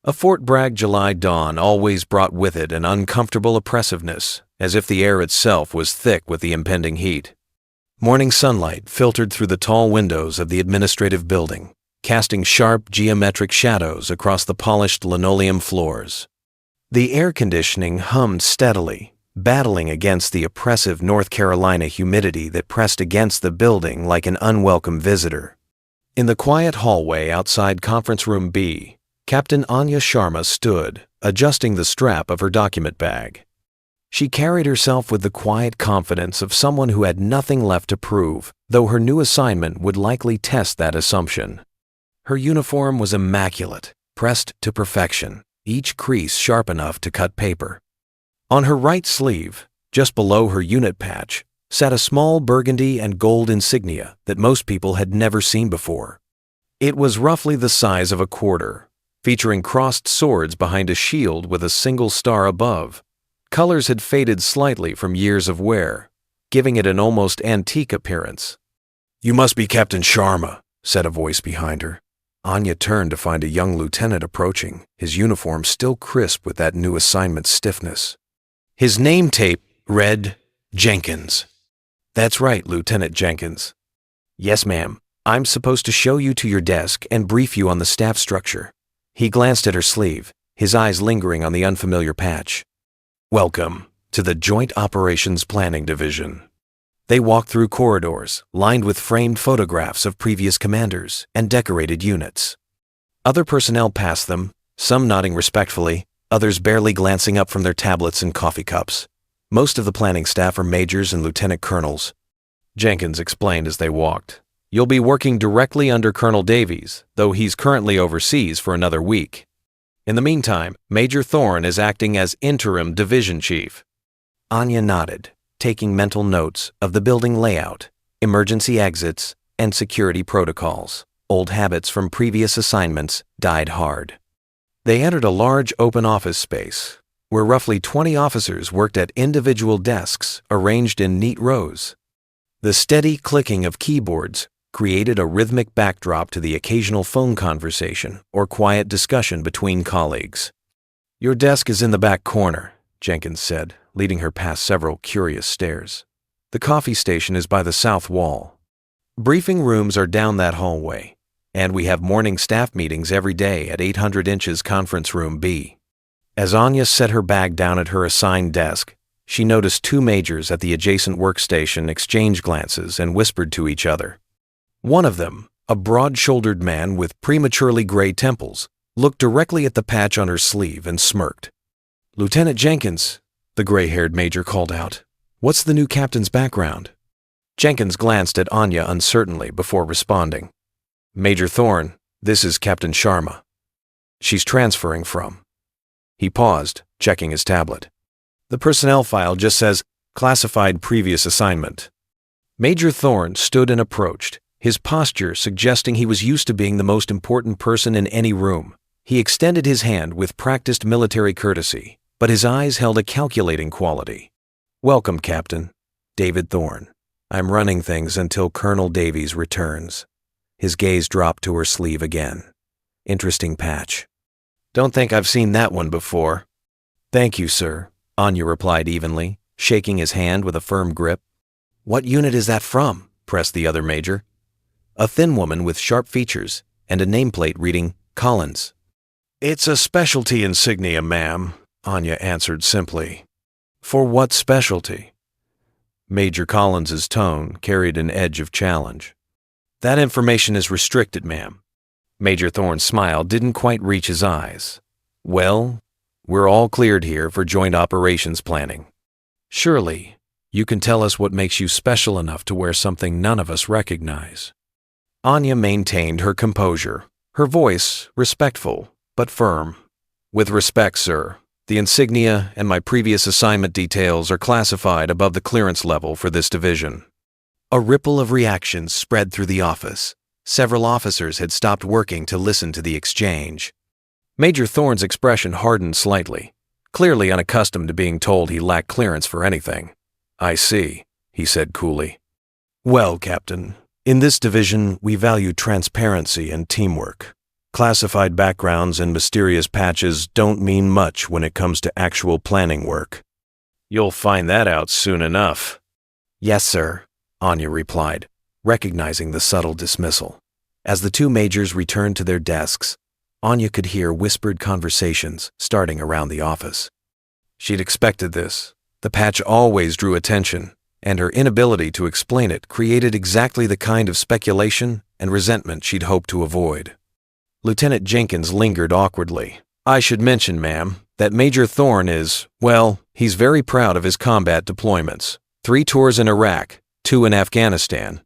A Fort Bragg July dawn always brought with it an uncomfortable oppressiveness, as if the air itself was thick with the impending heat. Morning sunlight filtered through the tall windows of the administrative building, casting sharp geometric shadows across the polished linoleum floors. The air conditioning hummed steadily, battling against the oppressive North Carolina humidity that pressed against the building like an unwelcome visitor. In the quiet hallway outside Conference Room B, Captain Anya Sharma stood, adjusting the strap of her document bag. She carried herself with the quiet confidence of someone who had nothing left to prove, though her new assignment would likely test that assumption. Her uniform was immaculate, pressed to perfection, each crease sharp enough to cut paper. On her right sleeve, just below her unit patch, sat a small burgundy and gold insignia that most people had never seen before. It was roughly the size of a quarter, featuring crossed swords behind a shield with a single star above. Colors had faded slightly from years of wear, giving it an almost antique appearance. "You must be Captain Sharma," said a voice behind her. Anya turned to find a young lieutenant approaching, his uniform still crisp with that new assignment stiffness. His name tape read Jenkins. "That's right, Lieutenant Jenkins." "Yes, ma'am. I'm supposed to show you to your desk and brief you on the staff structure." He glanced at her sleeve, his eyes lingering on the unfamiliar patch. "Welcome to the Joint Operations Planning Division." They walked through corridors lined with framed photographs of previous commanders and decorated units. Other personnel passed them, some nodding respectfully, others barely glancing up from their tablets and coffee cups. Most of the planning staff are majors and lieutenant colonels. Jenkins explained as they walked. "You'll be working directly under Colonel Davies, though he's currently overseas for another week. In the meantime, Major Thorne is acting as interim division chief." Anya nodded, taking mental notes of the building layout, emergency exits, and security protocols. Old habits from previous assignments died hard. They entered a large open office space, where roughly 20 officers worked at individual desks arranged in neat rows. The steady clicking of keyboards created a rhythmic backdrop to the occasional phone conversation or quiet discussion between colleagues. "Your desk is in the back corner," Jenkins said, leading her past several curious stares. "The coffee station is by the south wall. Briefing rooms are down that hallway, and we have morning staff meetings every day at 800 inches Conference Room B." As Anya set her bag down at her assigned desk, she noticed two majors at the adjacent workstation exchange glances and whispered to each other. One of them, a broad-shouldered man with prematurely gray temples, looked directly at the patch on her sleeve and smirked. "Lieutenant Jenkins," the gray-haired major called out. "What's the new captain's background?" Jenkins glanced at Anya uncertainly before responding. "Major Thorne, this is Captain Sharma. She's transferring from." He paused, checking his tablet. "The personnel file just says, classified previous assignment." Major Thorne stood and approached, his posture suggesting he was used to being the most important person in any room. He extended his hand with practiced military courtesy, but his eyes held a calculating quality. "Welcome, Captain. David Thorne. I'm running things until Colonel Davies returns." His gaze dropped to her sleeve again. "Interesting patch. Don't think I've seen that one before." "Thank you, sir," Anya replied evenly, shaking his hand with a firm grip. "What unit is that from?" pressed the other major. A thin woman with sharp features and a nameplate reading Collins. "It's a specialty insignia, ma'am," Anya answered simply. "For what specialty?" Major Collins's tone carried an edge of challenge. "That information is restricted, ma'am." Major Thorne's smile didn't quite reach his eyes. "Well, we're all cleared here for joint operations planning. Surely, you can tell us what makes you special enough to wear something none of us recognize." Anya maintained her composure, her voice respectful but firm. "With respect, sir, the insignia and my previous assignment details are classified above the clearance level for this division." A ripple of reactions spread through the office. Several officers had stopped working to listen to the exchange. Major Thorne's expression hardened slightly, clearly unaccustomed to being told he lacked clearance for anything. "I see," he said coolly. "Well, Captain, in this division we value transparency and teamwork. Classified backgrounds and mysterious patches don't mean much when it comes to actual planning work. You'll find that out soon enough. Yes, sir, Anya replied, recognizing the subtle dismissal. As the two majors returned to their desks, Anya could hear whispered conversations starting around the office. She'd expected this. The patch always drew attention, and her inability to explain it created exactly the kind of speculation and resentment she'd hoped to avoid. Lieutenant Jenkins lingered awkwardly. I should mention, ma'am, that Major Thorne is, well, he's very proud of his combat deployments. 3 tours in Iraq, 2 in Afghanistan.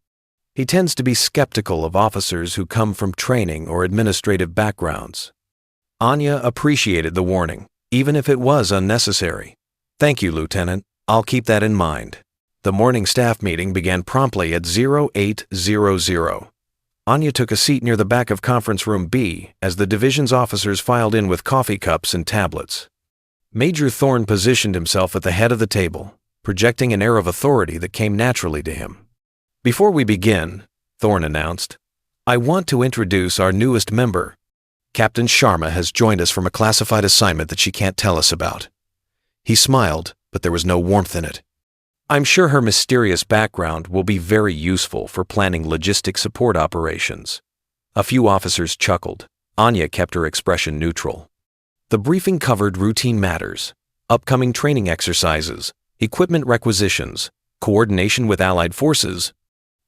He tends to be skeptical of officers who come from training or administrative backgrounds. Anya appreciated the warning, even if it was unnecessary. Thank you, Lieutenant. I'll keep that in mind. The morning staff meeting began promptly at 0800. Anya took a seat near the back of Conference Room B as the division's officers filed in with coffee cups and tablets. Major Thorne positioned himself at the head of the table, projecting an air of authority that came naturally to him. Before we begin, Thorne announced, I want to introduce our newest member. Captain Sharma has joined us from a classified assignment that she can't tell us about. He smiled, but there was no warmth in it. I'm sure her mysterious background will be very useful for planning logistic support operations. A few officers chuckled. Anya kept her expression neutral. The briefing covered routine matters, upcoming training exercises, equipment requisitions, coordination with allied forces.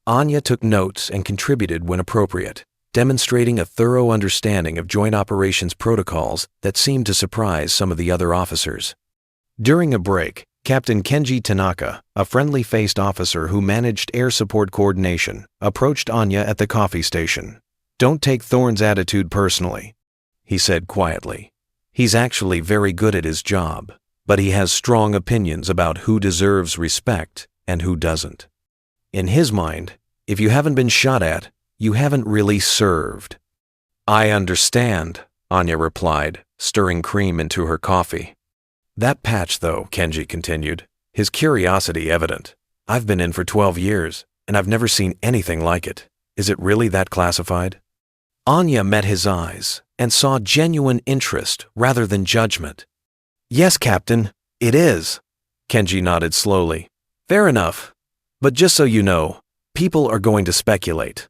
Anya took notes and contributed when appropriate, demonstrating a thorough understanding of joint operations protocols that seemed to surprise some of the other officers. During a break, Captain Kenji Tanaka, a friendly-faced officer who managed air support coordination, approached Anya at the coffee station. Don't take Thorne's attitude personally, he said quietly. He's actually very good at his job, but he has strong opinions about who deserves respect and who doesn't. In his mind, if you haven't been shot at, you haven't really served. I understand, Anya replied, stirring cream into her coffee. That patch, though, Kenji continued, his curiosity evident. I've been in for 12 years, and I've never seen anything like it. Is it really that classified? Anya met his eyes and saw genuine interest rather than judgment. Yes, Captain, it is. Kenji nodded slowly. Fair enough. But just so you know, people are going to speculate.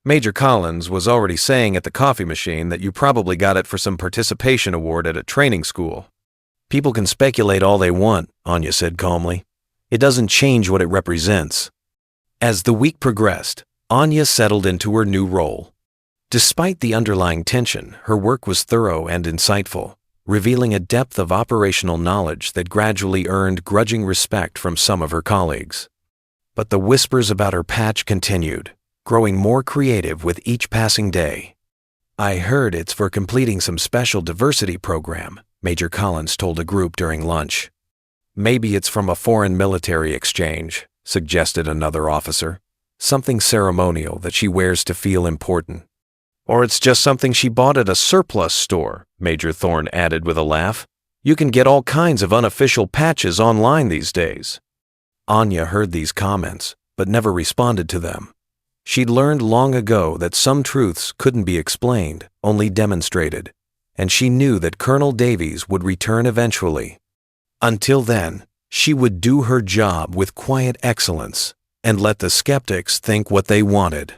Major Collins was already saying at the coffee machine that you probably got it for some participation award at a training school. People can speculate all they want, Anya said calmly. It doesn't change what it represents. As the week progressed, Anya settled into her new role. Despite the underlying tension, her work was thorough and insightful, revealing a depth of operational knowledge that gradually earned grudging respect from some of her colleagues. But the whispers about her patch continued, growing more creative with each passing day. I heard it's for completing some special diversity program, Major Collins told a group during lunch. Maybe it's from a foreign military exchange, suggested another officer. Something ceremonial that she wears to feel important. Or it's just something she bought at a surplus store, Major Thorne added with a laugh. You can get all kinds of unofficial patches online these days. Anya heard these comments, but never responded to them. She'd learned long ago that some truths couldn't be explained, only demonstrated, and she knew that Colonel Davies would return eventually. Until then, she would do her job with quiet excellence and let the skeptics think what they wanted.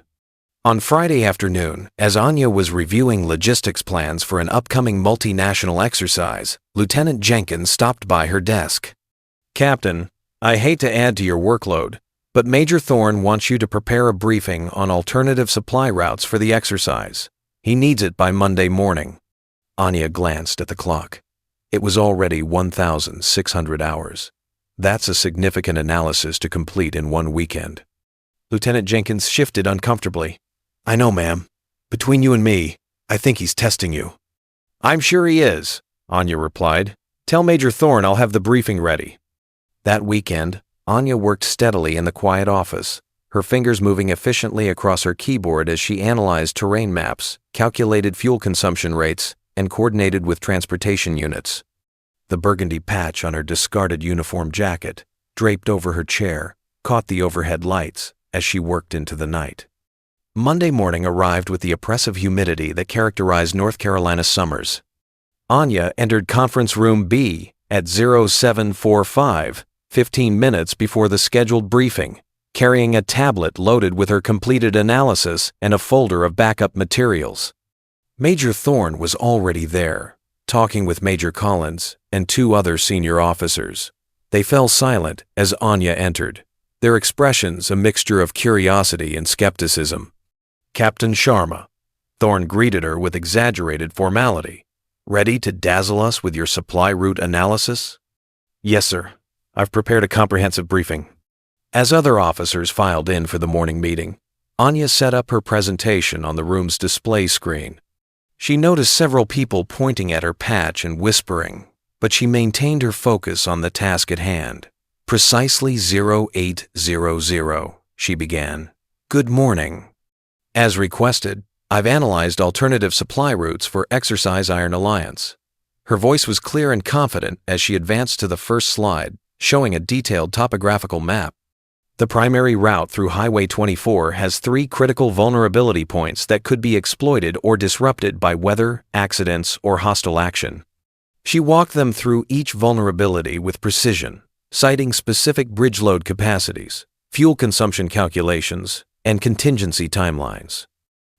On Friday afternoon, as Anya was reviewing logistics plans for an upcoming multinational exercise, Lieutenant Jenkins stopped by her desk. Captain, I hate to add to your workload, but Major Thorne wants you to prepare a briefing on alternative supply routes for the exercise. He needs it by Monday morning. Anya glanced at the clock. It was already 1,600 hours. That's a significant analysis to complete in one weekend. Lieutenant Jenkins shifted uncomfortably. I know, ma'am. Between you and me, I think he's testing you. I'm sure he is, Anya replied. Tell Major Thorne I'll have the briefing ready. That weekend, Anya worked steadily in the quiet office, her fingers moving efficiently across her keyboard as she analyzed terrain maps, calculated fuel consumption rates, and coordinated with transportation units. The burgundy patch on her discarded uniform jacket, draped over her chair, caught the overhead lights as she worked into the night. Monday morning arrived with the oppressive humidity that characterized North Carolina summers. Anya entered conference room B at 0745, 15 minutes before the scheduled briefing, carrying a tablet loaded with her completed analysis and a folder of backup materials. Major Thorne was already there, talking with Major Collins and two other senior officers. They fell silent as Anya entered, their expressions a mixture of curiosity and skepticism. "Captain Sharma," Thorne greeted her with exaggerated formality. "Ready to dazzle us with your supply route analysis?" "Yes, sir. I've prepared a comprehensive briefing." As other officers filed in for the morning meeting, Anya set up her presentation on the room's display screen. She noticed several people pointing at her patch and whispering, but she maintained her focus on the task at hand. "Precisely 0800, she began. "Good morning. As requested, I've analyzed alternative supply routes for Exercise Iron Alliance." Her voice was clear and confident as she advanced to the first slide, showing a detailed topographical map. The primary route through Highway 24 has 3 critical vulnerability points that could be exploited or disrupted by weather, accidents, or hostile action. She walked them through each vulnerability with precision, citing specific bridge load capacities, fuel consumption calculations, and contingency timelines.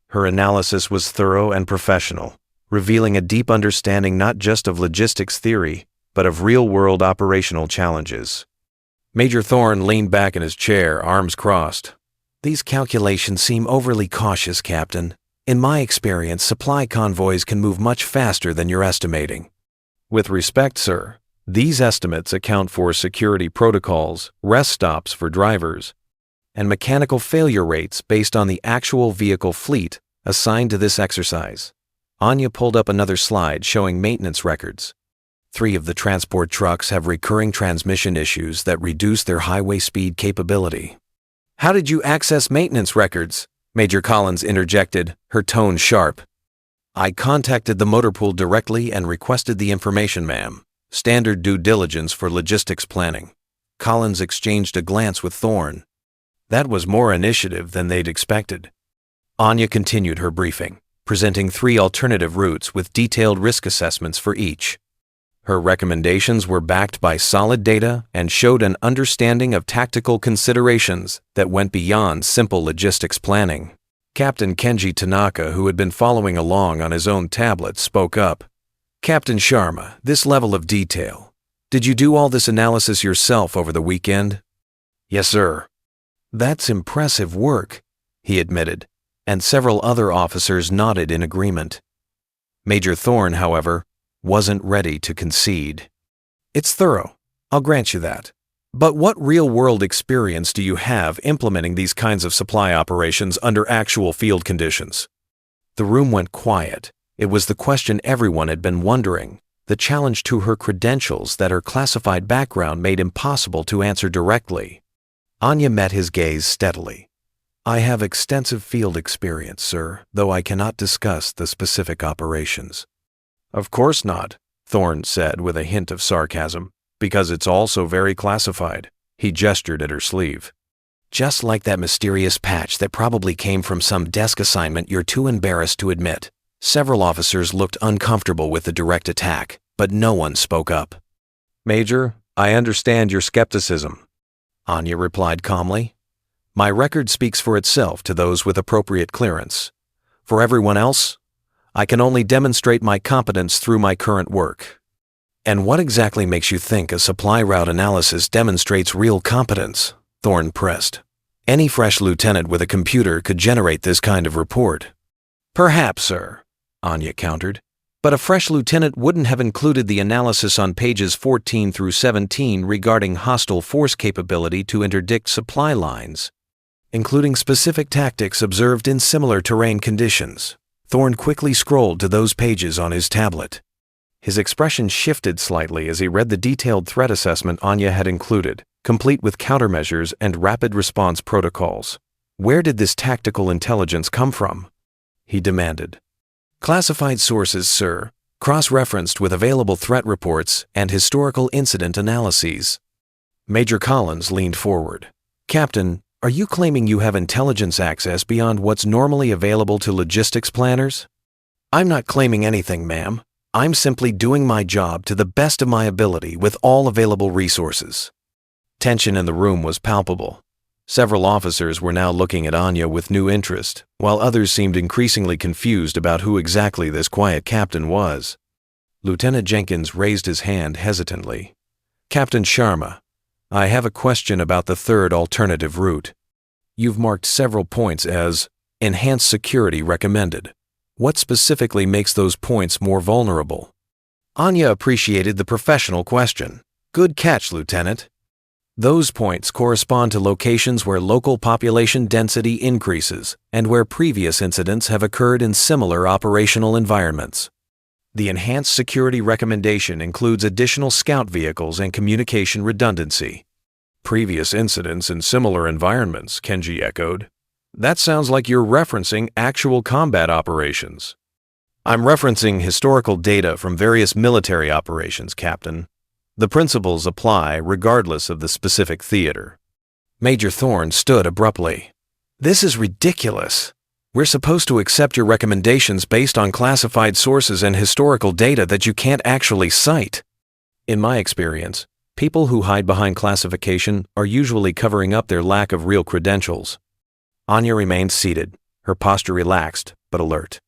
Her analysis was thorough and professional, revealing a deep understanding not just of logistics theory, but of real-world operational challenges. Major Thorne leaned back in his chair, arms crossed. "These calculations seem overly cautious, Captain. In my experience, supply convoys can move much faster than you're estimating." "With respect, sir, these estimates account for security protocols, rest stops for drivers, and mechanical failure rates based on the actual vehicle fleet assigned to this exercise." Anya pulled up another slide showing maintenance records. 3 of the transport trucks have recurring transmission issues that reduce their highway speed capability. "How did you access maintenance records?" Major Collins interjected, her tone sharp. "I contacted the motor pool directly and requested the information, ma'am. Standard due diligence for logistics planning." Collins exchanged a glance with Thorne. That was more initiative than they'd expected. Anya continued her briefing, presenting 3 alternative routes with detailed risk assessments for each. Her recommendations were backed by solid data and showed an understanding of tactical considerations that went beyond simple logistics planning. Captain Kenji Tanaka, who had been following along on his own tablet, spoke up. "Captain Sharma, this level of detail. Did you do all this analysis yourself over the weekend?" "Yes, sir." "That's impressive work," he admitted, and several other officers nodded in agreement. Major Thorne, however, wasn't ready to concede. "It's thorough, I'll grant you that. But what real-world experience do you have implementing these kinds of supply operations under actual field conditions?" The room went quiet. It was the question everyone had been wondering, the challenge to her credentials that her classified background made impossible to answer directly. Anya met his gaze steadily. "I have extensive field experience, sir, though I cannot discuss the specific operations." "Of course not," Thorne said with a hint of sarcasm, "because it's also very classified." He gestured at her sleeve. "Just like that mysterious patch that probably came from some desk assignment you're too embarrassed to admit." Several officers looked uncomfortable with the direct attack, but no one spoke up. "Major, I understand your skepticism," Anya replied calmly. "My record speaks for itself to those with appropriate clearance. For everyone else, I can only demonstrate my competence through my current work." "And what exactly makes you think a supply route analysis demonstrates real competence?" Thorne pressed. "Any fresh lieutenant with a computer could generate this kind of report." "Perhaps, sir," Anya countered, "but a fresh lieutenant wouldn't have included the analysis on pages 14 through 17 regarding hostile force capability to interdict supply lines, including specific tactics observed in similar terrain conditions." Thorne quickly scrolled to those pages on his tablet. His expression shifted slightly as he read the detailed threat assessment Anya had included, complete with countermeasures and rapid response protocols. "Where did this tactical intelligence come from?" he demanded. "Classified sources, sir, cross-referenced with available threat reports and historical incident analyses." Major Collins leaned forward. "Captain, Are you claiming you have intelligence access beyond what's normally available to logistics planners? I'm not claiming anything, ma'am. I'm simply doing my job to the best of my ability with all available resources. Tension in the room was palpable. Several officers were now looking at Anya with new interest, while others seemed increasingly confused about who exactly this quiet captain was. Lieutenant Jenkins raised his hand hesitantly. Captain Sharma, I have a question about the third alternative route. You've marked several points as enhanced security recommended. What specifically makes those points more vulnerable? Anya appreciated the professional question. Good catch, Lieutenant. Those points correspond to locations where local population density increases and where previous incidents have occurred in similar operational environments. The enhanced security recommendation includes additional scout vehicles and communication redundancy. Previous incidents in similar environments, Kenji echoed. That sounds like you're referencing actual combat operations. I'm referencing historical data from various military operations, Captain. The principles apply regardless of the specific theater. Major Thorne stood abruptly. This is ridiculous. We're supposed to accept your recommendations based on classified sources and historical data that you can't actually cite. In my experience, people who hide behind classification are usually covering up their lack of real credentials. Anya remained seated, her posture relaxed but alert.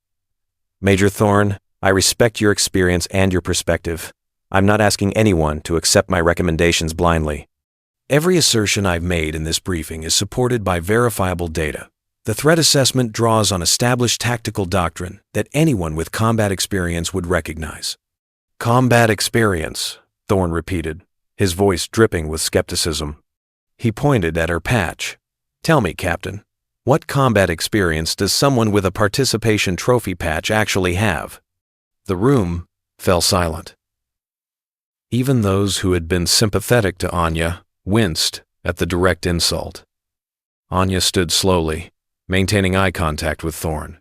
Major Thorne, I respect your experience and your perspective. I'm not asking anyone to accept my recommendations blindly. Every assertion I've made in this briefing is supported by verifiable data. The threat assessment draws on established tactical doctrine that anyone with combat experience would recognize. Combat experience, Thorne repeated, his voice dripping with skepticism. He pointed at her patch. Tell me, Captain, what combat experience does someone with a participation trophy patch actually have? The room fell silent. Even those who had been sympathetic to Anya winced at the direct insult. Anya stood slowly, maintaining eye contact with Thorne.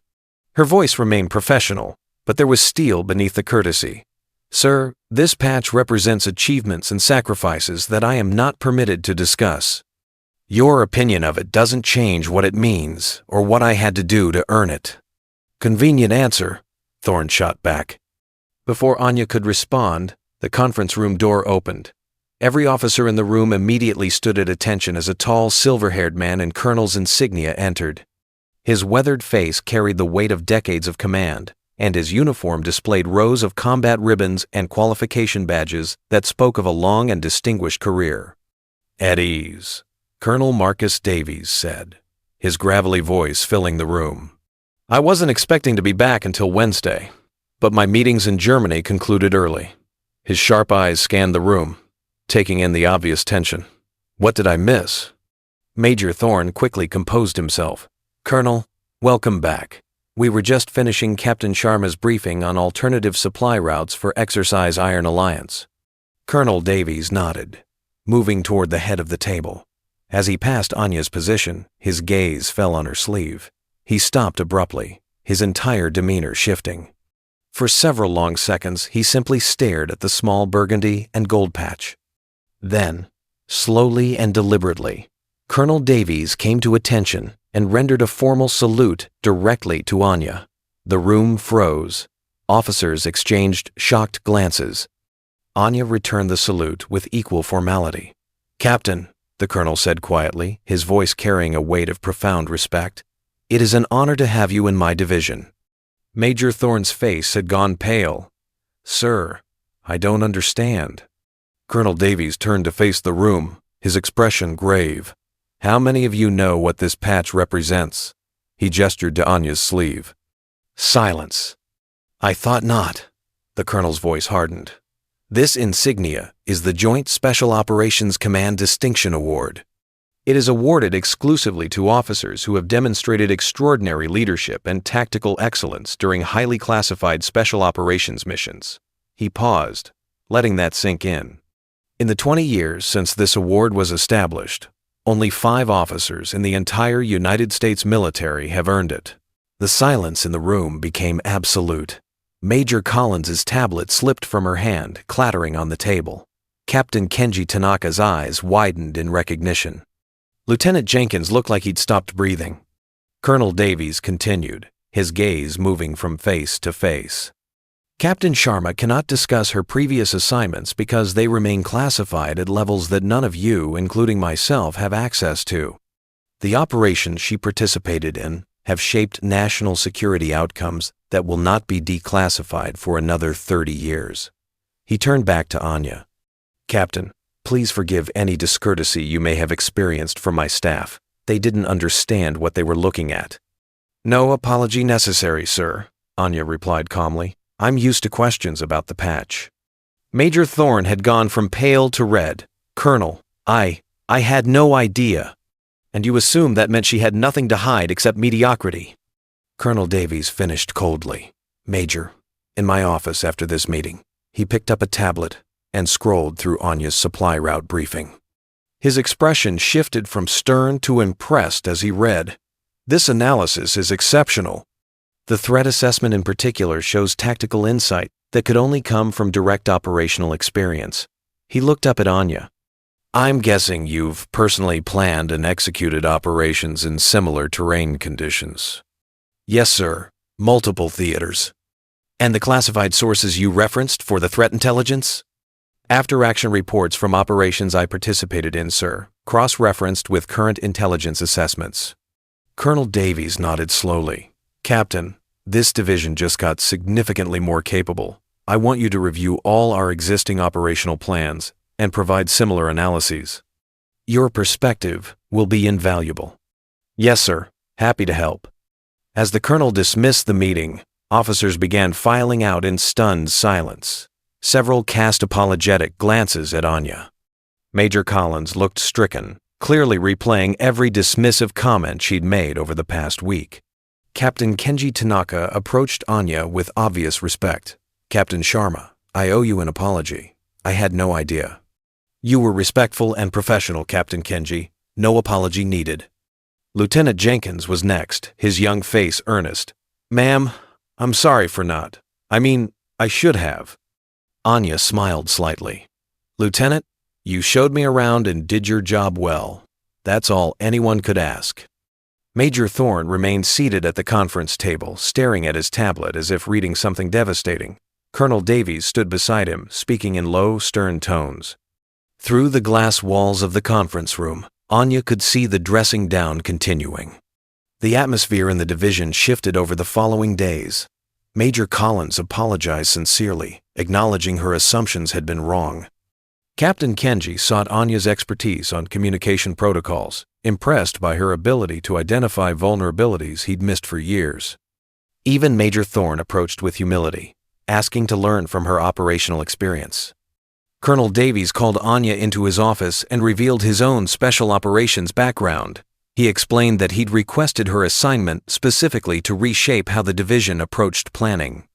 Her voice remained professional, but there was steel beneath the courtesy. Sir, this patch represents achievements and sacrifices that I am not permitted to discuss. Your opinion of it doesn't change what it means or what I had to do to earn it. Convenient answer, Thorne shot back. Before Anya could respond, the conference room door opened. Every officer in the room immediately stood at attention as a tall, silver-haired man in colonel's insignia entered. His weathered face carried the weight of decades of command, and his uniform displayed rows of combat ribbons and qualification badges that spoke of a long and distinguished career. At ease, Colonel Marcus Davies said, his gravelly voice filling the room. I wasn't expecting to be back until Wednesday, but my meetings in Germany concluded early. His sharp eyes scanned the room, taking in the obvious tension. What did I miss? Major Thorne quickly composed himself. Colonel, welcome back. We were just finishing Captain Sharma's briefing on alternative supply routes for Exercise Iron Alliance. Colonel Davies nodded, moving toward the head of the table. As he passed Anya's position, his gaze fell on her sleeve. He stopped abruptly, his entire demeanor shifting. For several long seconds, he simply stared at the small burgundy and gold patch. Then, slowly and deliberately, Colonel Davies came to attention and rendered a formal salute directly to Anya. The room froze. Officers exchanged shocked glances. Anya returned the salute with equal formality. Captain, the colonel said quietly, his voice carrying a weight of profound respect, it is an honor to have you in my division. Major Thorne's face had gone pale. Sir, I don't understand. Colonel Davies turned to face the room, his expression grave. How many of you know what this patch represents? He gestured to Anya's sleeve. Silence. I thought not. The colonel's voice hardened. This insignia is the Joint Special Operations Command Distinction Award. It is awarded exclusively to officers who have demonstrated extraordinary leadership and tactical excellence during highly classified special operations missions. He paused, letting that sink in. In the 20 years since this award was established, only 5 officers in the entire United States military have earned it. The silence in the room became absolute. Major Collins's tablet slipped from her hand, clattering on the table. Captain Kenji Tanaka's eyes widened in recognition. Lieutenant Jenkins looked like he'd stopped breathing. Colonel Davies continued, his gaze moving from face to face. Captain Sharma cannot discuss her previous assignments because they remain classified at levels that none of you, including myself, have access to. The operations she participated in have shaped national security outcomes that will not be declassified for another 30 years. He turned back to Anya. Captain, please forgive any discourtesy you may have experienced from my staff. They didn't understand what they were looking at. No apology necessary, sir, Anya replied calmly. I'm used to questions about the patch. Major Thorne had gone from pale to red. Colonel, I had no idea. And you assumed that meant she had nothing to hide except mediocrity. Colonel Davies finished coldly. Major, in my office after this meeting, he picked up a tablet and scrolled through Anya's supply route briefing. His expression shifted from stern to impressed as he read. This analysis is exceptional. The threat assessment in particular shows tactical insight that could only come from direct operational experience. He looked up at Anya. I'm guessing you've personally planned and executed operations in similar terrain conditions. Yes, sir. Multiple theaters. And the classified sources you referenced for the threat intelligence? After-action reports from operations I participated in, sir, cross-referenced with current intelligence assessments. Colonel Davies nodded slowly. Captain, this division just got significantly more capable. I want you to review all our existing operational plans and provide similar analyses. Your perspective will be invaluable. Yes, sir. Happy to help. As the colonel dismissed the meeting, officers began filing out in stunned silence. Several cast apologetic glances at Anya. Major Collins looked stricken, clearly replaying every dismissive comment she'd made over the past week. Captain Kenji Tanaka approached Anya with obvious respect. Captain Sharma, I owe you an apology. I had no idea. You were respectful and professional, Captain Kenji. No apology needed. Lieutenant Jenkins was next, his young face earnest. Ma'am, I'm sorry for not. I should have. Anya smiled slightly. Lieutenant, you showed me around and did your job well. That's all anyone could ask. Major Thorne remained seated at the conference table, staring at his tablet as if reading something devastating. Colonel Davies stood beside him, speaking in low, stern tones. Through the glass walls of the conference room, Anya could see the dressing down continuing. The atmosphere in the division shifted over the following days. Major Collins apologized sincerely, acknowledging her assumptions had been wrong. Captain Kenji sought Anya's expertise on communication protocols, impressed by her ability to identify vulnerabilities he'd missed for years. Even Major Thorne approached with humility, asking to learn from her operational experience. Colonel Davies called Anya into his office and revealed his own special operations background. He explained that he'd requested her assignment specifically to reshape how the division approached planning.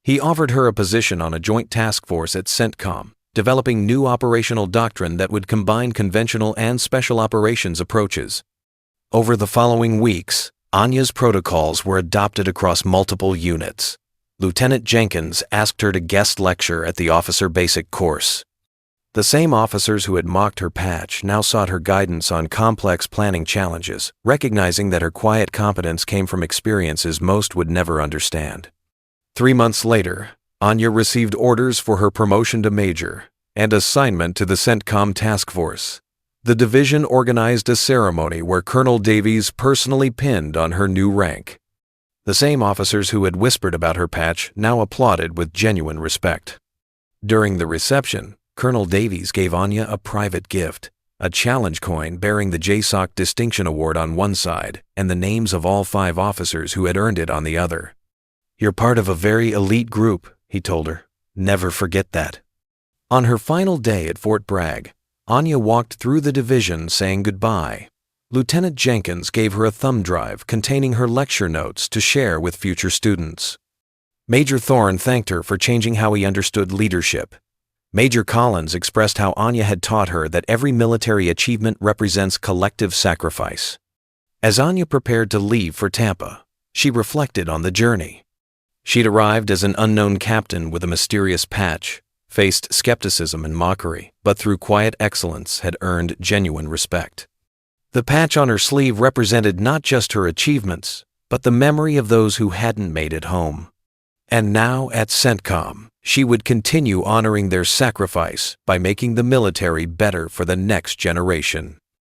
He offered her a position on a joint task force at CENTCOM, developing new operational doctrine that would combine conventional and special operations approaches. Over the following weeks, Anya's protocols were adopted across multiple units. Lieutenant Jenkins asked her to guest lecture at the officer basic course. The same officers who had mocked her patch now sought her guidance on complex planning challenges, recognizing that her quiet competence came from experiences most would never understand. 3 months later, Anya received orders for her promotion to major and assignment to the CENTCOM task force. The division organized a ceremony where Colonel Davies personally pinned on her new rank. The same officers who had whispered about her patch now applauded with genuine respect. During the reception, Colonel Davies gave Anya a private gift, a challenge coin bearing the JSOC Distinction Award on one side and the names of all 5 officers who had earned it on the other. You're part of a very elite group, he told her. Never forget that. On her final day at Fort Bragg, Anya walked through the division saying goodbye. Lieutenant Jenkins gave her a thumb drive containing her lecture notes to share with future students. Major Thorne thanked her for changing how he understood leadership. Major Collins expressed how Anya had taught her that every military achievement represents collective sacrifice. As Anya prepared to leave for Tampa, she reflected on the journey. She'd arrived as an unknown captain with a mysterious patch, faced skepticism and mockery, but through quiet excellence had earned genuine respect. The patch on her sleeve represented not just her achievements, but the memory of those who hadn't made it home. And now at CENTCOM, she would continue honoring their sacrifice by making the military better for the next generation.